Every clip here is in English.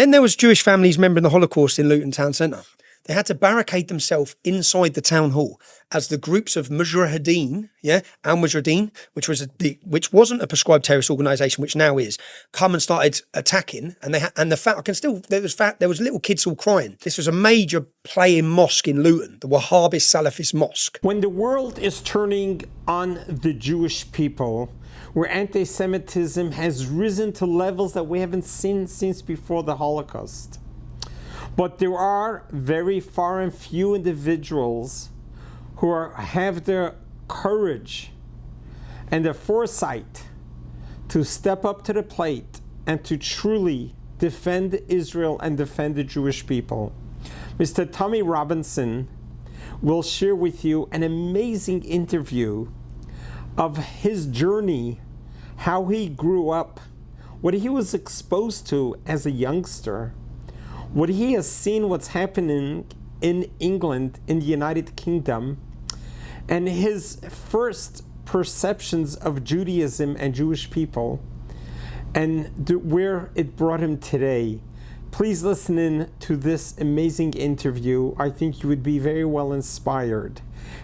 Then there was Jewish families remembering the Holocaust in Luton town centre. They had to barricade themselves inside the town hall as the groups of Mujahideen, Al Mujahideen, which wasn't a prescribed terrorist organisation, which now is, come and started attacking. And there was little kids all crying. This was a major playing mosque in Luton, the Wahhabist Salafist mosque. When the world is turning on the Jewish people, where anti-Semitism has risen to levels that we haven't seen since before the Holocaust. But there are very far and few individuals who have the courage and the foresight to step up to the plate and to truly defend Israel and defend the Jewish people. Mr. Tommy Robinson will share with you an amazing interview of his journey, how he grew up, what he was exposed to as a youngster, what he has seen what's happening in England, in the United Kingdom, and his first perceptions of Judaism and Jewish people, and where it brought him today. Please listen in to this amazing interview. I think you would be very well inspired.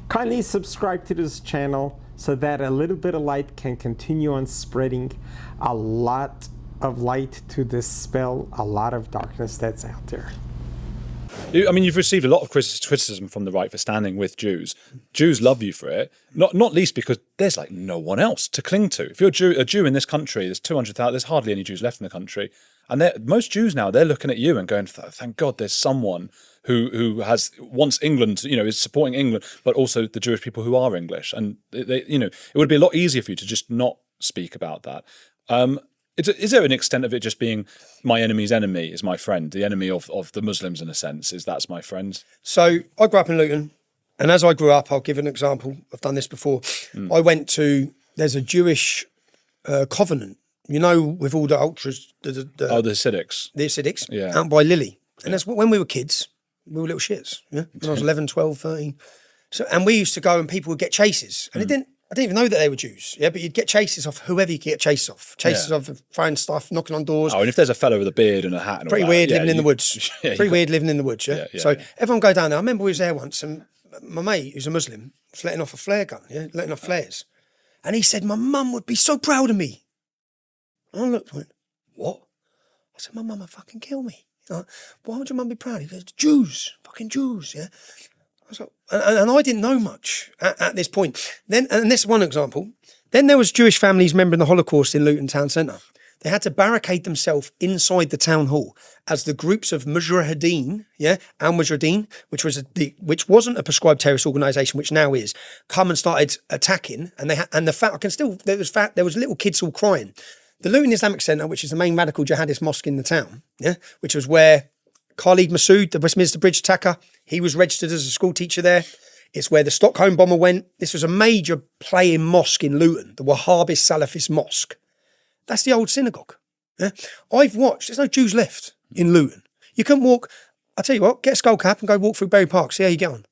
Kindly subscribe to this channel so that a little bit of light can continue on spreading a lot of light to dispel a lot of darkness that's out there. I mean, you've received a lot of criticism from the right for standing with Jews. Jews love you for it, not least because there's like no one else to cling to. If you're a Jew in this country, there's 200,000, there's hardly any Jews left in the country. And most Jews now, they're looking at you and going, thank God there's someone who wants England, is supporting England, but also the Jewish people who are English. And it would be a lot easier for you to just not speak about that. Is there an extent of it just being my enemy's enemy is my friend, the enemy of the Muslims in a sense, that's my friend? So I grew up in Luton, and as I grew up, I'll give an example. I've done this before. I went to, there's a Jewish covenant, with all the ultras. The Hasidics. The Hasidics, yeah. Out by Lily. And that's when we were kids, we were little shits, when I was 11, 12, 13. So, and we used to go and people would get chases, and I didn't even know that they were Jews, but you'd get chases off whoever you could get chases off. Chases off throwing stuff, knocking on doors. Oh, and if there's a fellow with a beard and a hat and pretty all weird that, living in the woods. Pretty weird living in the woods, So everyone go down there. I remember we was there once and my mate, who's a Muslim, was letting off a flare gun, letting off flares. And he said, my mum would be so proud of me. And I looked and went, what? I said, my mum would fucking kill me. Why would your mum be proud? He goes, Jews, fucking Jews, I was like, and I didn't know much at this point. Then, and this is one example. Then there was Jewish families remembering the Holocaust in Luton town centre. They had to barricade themselves inside the town hall as the groups of Mujahideen, Al Mujahideen, which wasn't a prescribed terrorist organisation, which now is, come and started attacking. And there was little kids all crying. The Luton Islamic Centre, which is the main radical jihadist mosque in the town, which was where Khalid Massoud, the Westminster Bridge attacker, he was registered as a school teacher there. It's where the Stockholm bomber went. This was a major playing mosque in Luton, the Wahhabist Salafist mosque. That's the old synagogue. I've watched, there's no Jews left in Luton. You can walk, I'll tell you what, get a skull cap and go walk through Berry Park, see how you get on.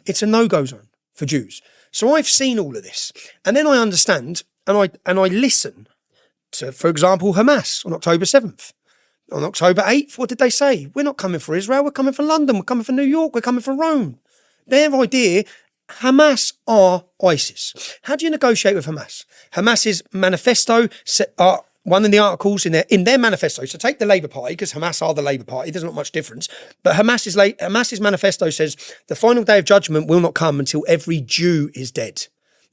It's a no-go zone for Jews. So I've seen all of this. And then I understand and I listen to, for example, Hamas on October 7th. On October 8th, what did they say? We're not coming for Israel, we're coming for London, we're coming for New York, we're coming for Rome. Their idea, Hamas are ISIS. How do you negotiate with Hamas? Hamas's manifesto, one of the articles in their manifesto, so take the Labour Party, because Hamas are the Labour Party, there's not much difference, but Hamas's manifesto says the final day of judgment will not come until every Jew is dead.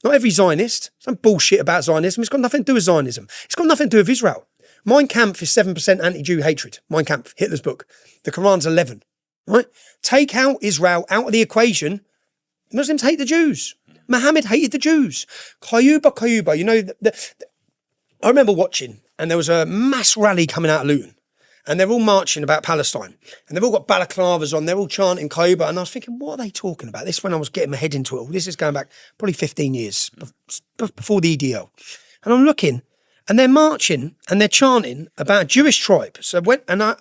Not every Zionist. Some bullshit about Zionism. It's got nothing to do with Zionism. It's got nothing to do with Israel. Mein Kampf is 7% anti-Jew hatred. Mein Kampf, Hitler's book. The Quran's 11. Right? Take out Israel out of the equation. Muslims hate the Jews. Muhammad hated the Jews. Qayuba. I remember watching, and there was a mass rally coming out of Luton, and they're all marching about Palestine, and they've all got balaclavas on. They're all chanting Qayuba, and I was thinking, what are they talking about? This is when I was getting my head into it all. This is going back probably 15 years before the EDL, and I'm looking. And they're marching and they're chanting about a Jewish tribe. So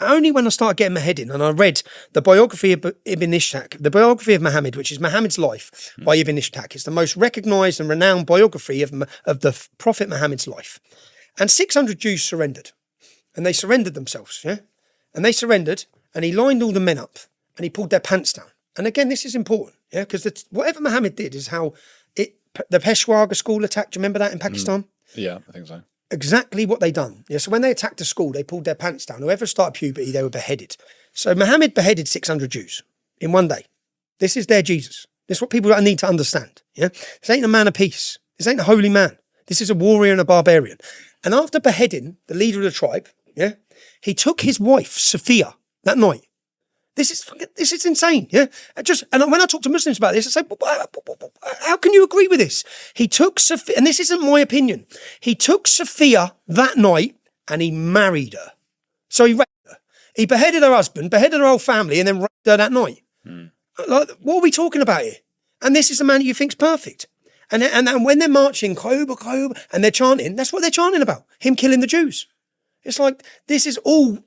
only when I started getting my head in and I read the biography of Ibn Ishaq, the biography of Muhammad, which is Muhammad's life by Ibn Ishaq. It's the most recognised and renowned biography of the Prophet Muhammad's life. And 600 Jews surrendered. And they surrendered themselves, And they surrendered, and he lined all the men up, and he pulled their pants down. And again, this is important, yeah, because whatever Muhammad did is how the Peshawar school attack, do you remember that in Pakistan? Yeah, I think so. Exactly what they done. Yeah, so when they attacked the school, they pulled their pants down. Whoever started puberty, they were beheaded. So Muhammad beheaded 600 Jews in one day. This is their Jesus. This is what people need to understand. Yeah, this ain't a man of peace. This ain't a holy man. This is a warrior and a barbarian. And after beheading the leader of the tribe, yeah, he took his wife, Sophia, that night. This is insane, yeah? And when I talk to Muslims about this, I say, how can you agree with this? He took Sophia, and this isn't my opinion, he took Sophia that night and he married her. So he raped her. He beheaded her husband, beheaded her whole family, and then raped her that night. Like, what are we talking about here? And this is the man that you think's perfect. And when they're marching, Koba, and they're chanting, that's what they're chanting about, him killing the Jews. It's like, this is all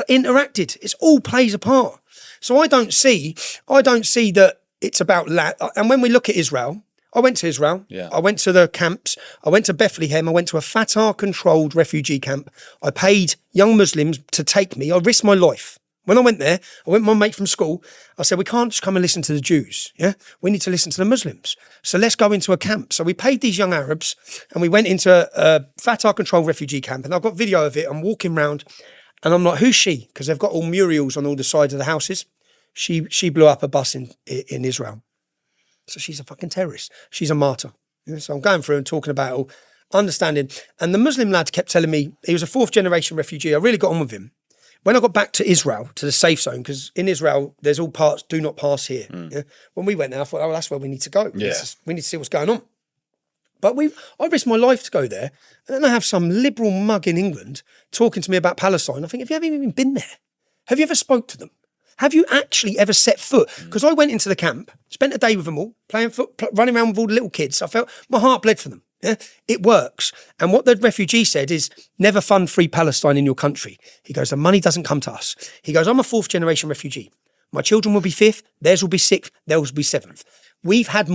interacted. It all plays a part. So I don't see that it's about and when we look at Israel, I went to Israel. Yeah. I went to the camps. I went to Bethlehem. I went to a Fatah-controlled refugee camp. I paid young Muslims to take me. I risked my life. When I went there, I went with my mate from school. I said, we can't just come and listen to the Jews. Yeah, we need to listen to the Muslims. So let's go into a camp. So we paid these young Arabs and we went into a Fatah-controlled refugee camp. And I've got video of it. I'm walking around and I'm like, who's she? Because they've got all murals on all the sides of the houses. She blew up a bus in Israel. So she's a fucking terrorist. She's a martyr. Yeah, so I'm going through and talking about it all, understanding. And the Muslim lad kept telling me, he was a 4th generation refugee. I really got on with him. When I got back to Israel, to the safe zone, because in Israel, there's all parts, do not pass here. Yeah? When we went there, I thought, that's where we need to go. Yeah. We need to see what's going on. But I risked my life to go there. And then I have some liberal mug in England talking to me about Palestine. I think, have you ever even been there? Have you ever spoke to them? Have you actually ever set foot? Because I went into the camp, spent a day with them all, playing running around with all the little kids. I felt my heart bled for them. Yeah? It works. And what the refugee said is, never fund free Palestine in your country. He goes, the money doesn't come to us. He goes, I'm a 4th generation refugee. My children will be 5th, theirs will be 6th, theirs will be 7th. We've had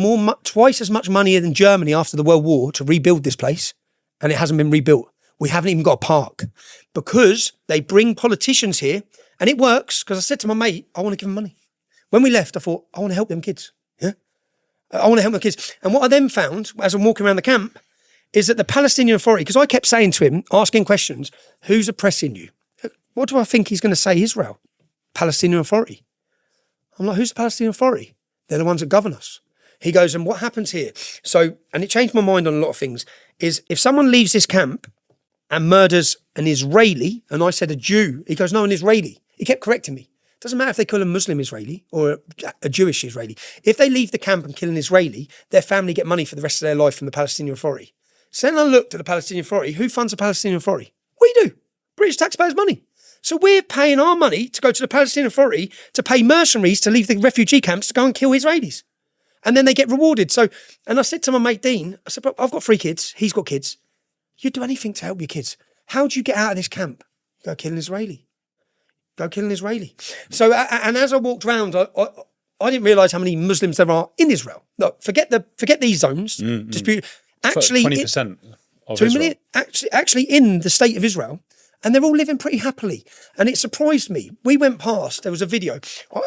twice as much money than Germany after the World War to rebuild this place, and it hasn't been rebuilt. We haven't even got a park because they bring politicians here. And it works, because I said to my mate, I want to give them money. When we left, I thought, I want to help them kids. Yeah, I want to help the kids. And what I then found, as I'm walking around the camp, is that the Palestinian Authority, because I kept saying to him, asking questions, who's oppressing you? What do I think he's going to say? Israel. Palestinian Authority. I'm like, who's the Palestinian Authority? They're the ones that govern us. He goes, and what happens here? So, and it changed my mind on a lot of things, is if someone leaves this camp and murders an Israeli, and I said a Jew, he goes, no, an Israeli. He kept correcting me. Doesn't matter if they call a Muslim Israeli or a Jewish Israeli. If they leave the camp and kill an Israeli, their family get money for the rest of their life from the Palestinian Authority. So then I looked at the Palestinian Authority. Who funds the Palestinian Authority? We do. British taxpayers' money. So we're paying our money to go to the Palestinian Authority to pay mercenaries to leave the refugee camps to go and kill Israelis. And then they get rewarded. So, and I said to my mate Dean, I said, but I've got 3 kids. He's got kids. You'd do anything to help your kids. How do you get out of this camp? Go kill an Israeli. Go kill an Israeli. So, and as I walked around, I didn't realise how many Muslims there are in Israel. Look, forget these zones. Dispute. Actually, 20% of 2 Israel. million. Actually, in the state of Israel, and they're all living pretty happily. And it surprised me. We went past. There was a video.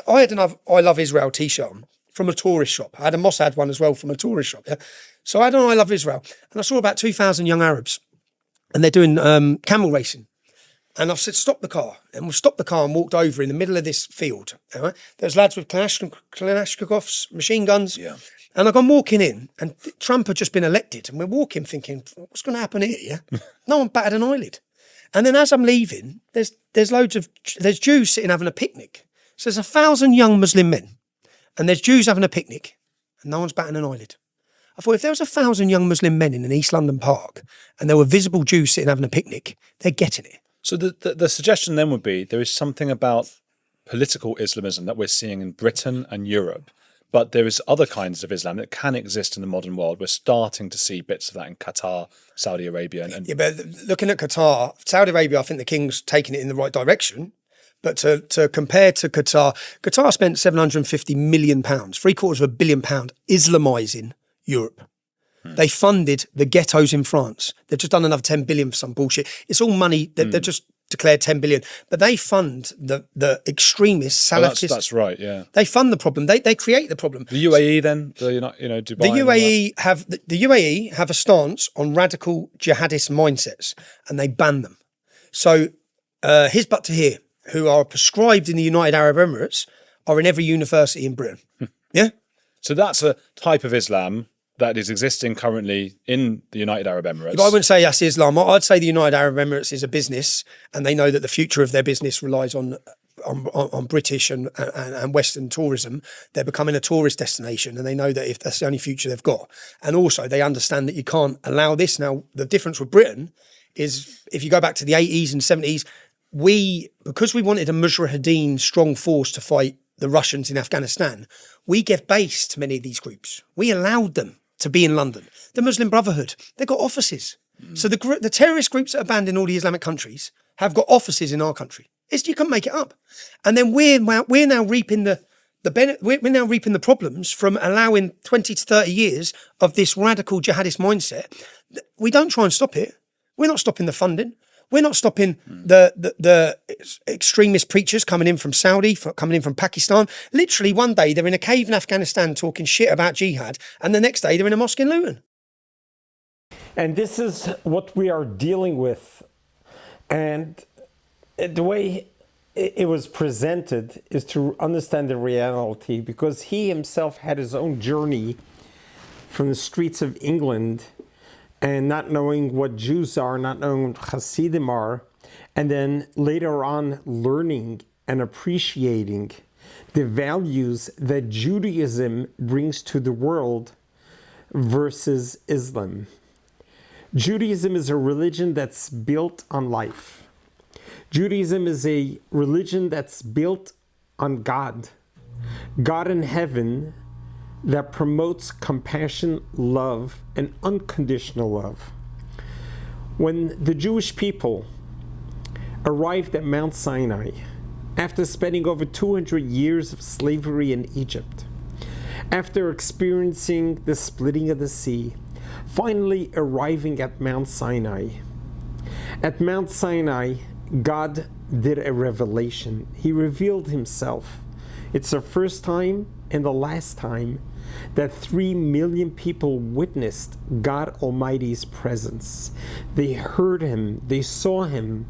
I had an I Love Israel T-shirt on from a tourist shop. I had a Mossad one as well from a tourist shop. Yeah? So I had an I Love Israel, and I saw about 2,000 young Arabs, and they're doing camel racing. And I've said, stop the car. And we've stopped the car and walked over in the middle of this field. Right? There's lads with Kalashnikovs, machine guns. Yeah. And I'm walking in, and Trump had just been elected. And we're walking thinking, what's going to happen here? Yeah? No one batted an eyelid. And then as I'm leaving, there's Jews sitting having a picnic. So there's 1,000 young Muslim men. And there's Jews having a picnic. And no one's batting an eyelid. I thought, if there was 1,000 young Muslim men in an East London park, and there were visible Jews sitting having a picnic, they're getting it. So the suggestion then would be there is something about political Islamism that we're seeing in Britain and Europe, but there is other kinds of Islam that can exist in the modern world. We're starting to see bits of that in Qatar, Saudi Arabia. And yeah, but looking at Qatar, Saudi Arabia, I think the king's taking it in the right direction. But to compare to Qatar, Qatar spent £750 million, £750 million, Islamising Europe. They funded the ghettos in France. They've just done another 10 billion for some bullshit. It's all money. They're just declared 10 billion, but they fund the extremists, Salafist. That's right. Yeah. They fund the problem. They create the problem. The UAE then, Dubai. The UAE have a stance on radical jihadist mindsets, and they ban them. So Hizb Tahrir, who are prescribed in the United Arab Emirates, are in every university in Britain. Yeah. So that's a type of Islam that is existing currently in the United Arab Emirates. But I wouldn't say that's Islam. I'd say the United Arab Emirates is a business, and they know that the future of their business relies on British and Western tourism. They're becoming a tourist destination, and they know that if that's the only future they've got. And also they understand that you can't allow this. Now, the difference with Britain is if you go back to the 80s and 70s, because we wanted a Mujahideen strong force to fight the Russians in Afghanistan, we gave base to many of these groups. We allowed them to be in London. The Muslim Brotherhood, they've got offices. So the terrorist groups that are banned in all the Islamic countries have got offices in our country. You can't make it up. And then we're now reaping we're now reaping the problems from allowing 20 to 30 years of this radical jihadist mindset. We don't try and stop it. We're not stopping the funding. We're not stopping the extremist preachers coming in from Saudi, coming in from Pakistan. Literally one day they're in a cave in Afghanistan talking shit about jihad, and the next day they're in a mosque in Luton. And this is what we are dealing with. And the way it was presented is to understand the reality, because he himself had his own journey from the streets of England and not knowing what Jews are, not knowing what Hasidim are, and then later on learning and appreciating the values that Judaism brings to the world versus Islam. Judaism is a religion that's built on life. Judaism is a religion that's built on God. God in heaven, that promotes compassion, love, and unconditional love. When the Jewish people arrived at Mount Sinai, after spending over 200 years of slavery in Egypt, after experiencing the splitting of the sea, finally arriving at Mount Sinai. At Mount Sinai, God did a revelation. He revealed himself. It's the first time and the last time that 3 million people witnessed God Almighty's presence. They heard him, they saw him,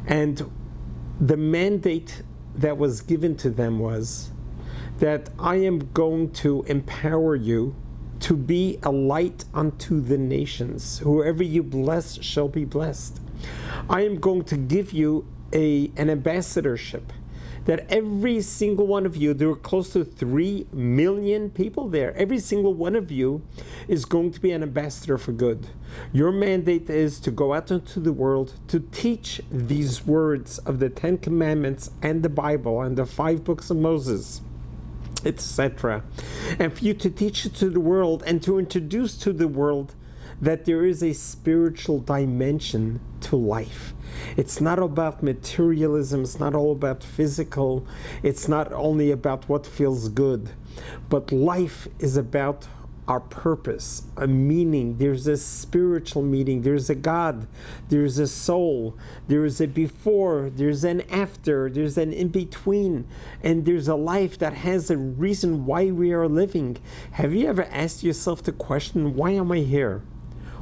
and the mandate that was given to them was that I am going to empower you to be a light unto the nations. Whoever you bless shall be blessed. I am going to give you an ambassadorship, that every single one of you, there were close to 3 million people there, every single one of you is going to be an ambassador for good. Your mandate is to go out into the world to teach these words of the 10 Commandments and the Bible and the 5 books of Moses, etc. And for you to teach it to the world and to introduce to the world that there is a spiritual dimension to life. It's not about materialism, it's not all about physical, it's not only about what feels good, but life is about our purpose, a meaning. There's a spiritual meaning, there's a God, there's a soul, there's a before, there's an after, there's an in-between, and there's a life that has a reason why we are living. Have you ever asked yourself the question, why am I here?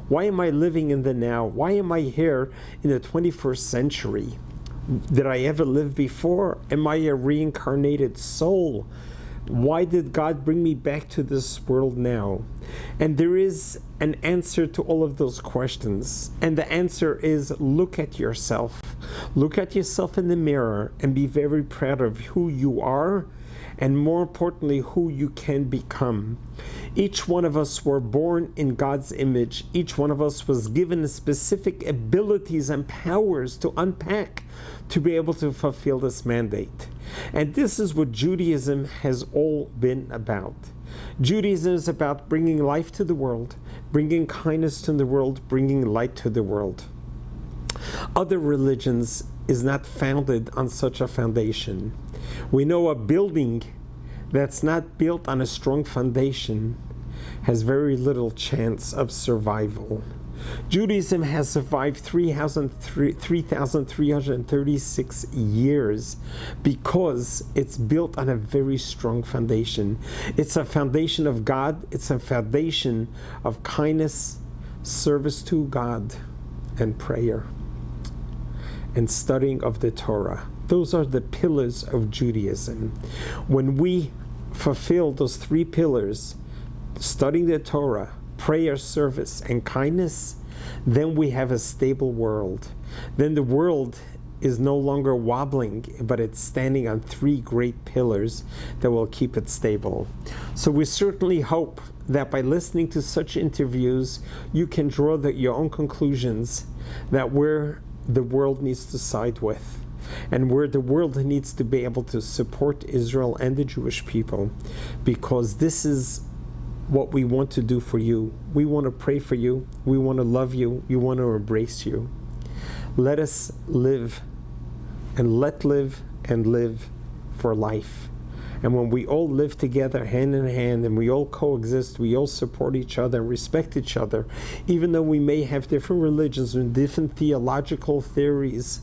Why am I living in the now? Why am I here in the 21st century? Did I ever live before? Am I a reincarnated soul? Why did God bring me back to this world now? And there is an answer to all of those questions. And the answer is, look at yourself. Look at yourself in the mirror and be very proud of who you are, and more importantly, who you can become. Each one of us were born in God's image. Each one of us was given specific abilities and powers to unpack to be able to fulfill this mandate. And this is what Judaism has all been about. Judaism is about bringing life to the world, bringing kindness to the world, bringing light to the world. Other religions is not founded on such a foundation. We know a building that's not built on a strong foundation has very little chance of survival. Judaism has survived 3,336 years because it's built on a very strong foundation. It's a foundation of God. It's a foundation of kindness, service to God, and prayer, and studying of the Torah. Those are the pillars of Judaism. When we fulfill those three pillars, studying the Torah, prayer, service, and kindness, then we have a stable world. Then the world is no longer wobbling, but it's standing on three great pillars that will keep it stable. So we certainly hope that by listening to such interviews, you can draw your own conclusions that where the world needs to side with, and where the world needs to be able to support Israel and the Jewish people, because this is what we want to do for you. We want to pray for you. We want to love you. We want to embrace you. Let us live and live for life. And when we all live together hand in hand and we all coexist, we all support each other and respect each other, even though we may have different religions and different theological theories,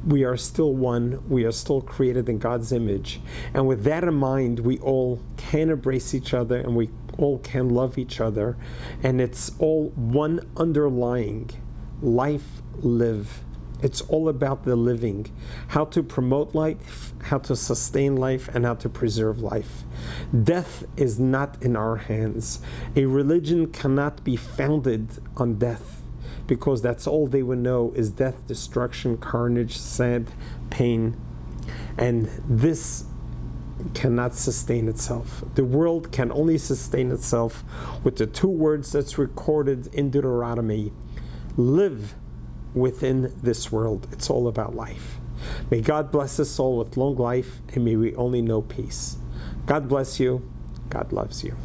we are still one. We are still created in God's image. And with that in mind, we all can embrace each other and we all can love each other. And it's all one underlying life, live. It's all about the living, how to promote life, how to sustain life, and how to preserve life. Death is not in our hands. A religion cannot be founded on death, because that's all they would know is death, destruction, carnage, sad, pain. And this cannot sustain itself. The world can only sustain itself with the two words that's recorded in Deuteronomy: live within this world. It's all about life. May God bless us all with long life, and may we only know peace. God bless you. God loves you.